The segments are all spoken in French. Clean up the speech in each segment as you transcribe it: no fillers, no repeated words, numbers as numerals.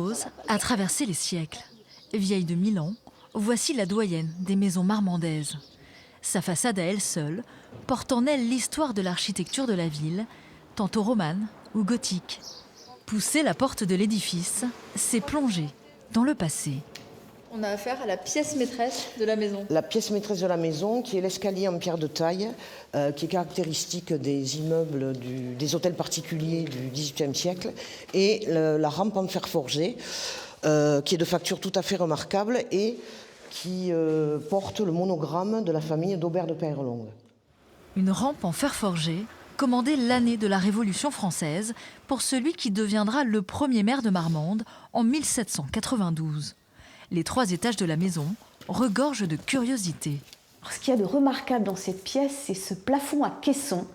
chose a traversé les siècles. Vieille de 1000 ans, voici la doyenne des maisons marmandaises. Sa façade à elle seule porte en elle l'histoire de l'architecture de la ville, tantôt romane ou gothique. Pousser la porte de l'édifice, c'est plonger dans le passé. On a affaire à la pièce maîtresse de la maison. La pièce maîtresse de la maison, qui est l'escalier en pierre de taille, qui est caractéristique des immeubles, des hôtels particuliers du XVIIIe siècle, et la rampe en fer forgé, qui est de facture tout à fait remarquable et qui porte le monogramme de la famille d'Aubert de Peyrelongue. Une rampe en fer forgé, commandée l'année de la Révolution française pour celui qui deviendra le premier maire de Marmande en 1792. Les 3 étages de la maison regorgent de curiosités. Ce qu'il y a de remarquable dans cette pièce, c'est ce plafond à caisson,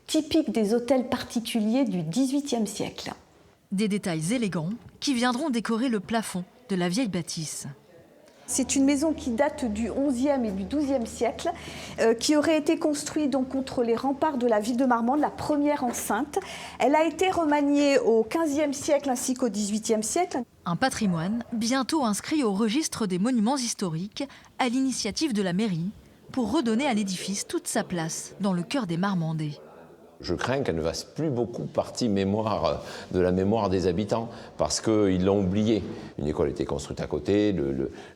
typique des hôtels particuliers du XVIIIe siècle. Des détails élégants qui viendront décorer le plafond de la vieille bâtisse. C'est une maison qui date du XIe et du XIIe siècle, qui aurait été construite donc contre les remparts de la ville de Marmande, la première enceinte. Elle a été remaniée au XVe siècle ainsi qu'au XVIIIe siècle. Un patrimoine bientôt inscrit au registre des monuments historiques à l'initiative de la mairie pour redonner à l'édifice toute sa place dans le cœur des Marmandais. Je crains qu'elle ne fasse plus beaucoup partie de la mémoire des habitants, parce qu'ils l'ont oublié. Une école était construite à côté,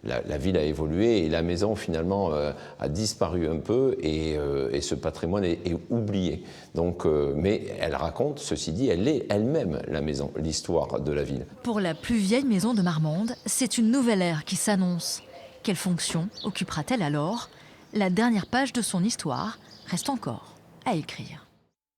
la ville a évolué et la maison finalement a disparu un peu et ce patrimoine est oublié. Donc, mais elle raconte, ceci dit, elle est elle-même la maison, l'histoire de la ville. Pour la plus vieille maison de Marmande, c'est une nouvelle ère qui s'annonce. Quelle fonction occupera-t-elle alors? La dernière page de son histoire reste encore à écrire.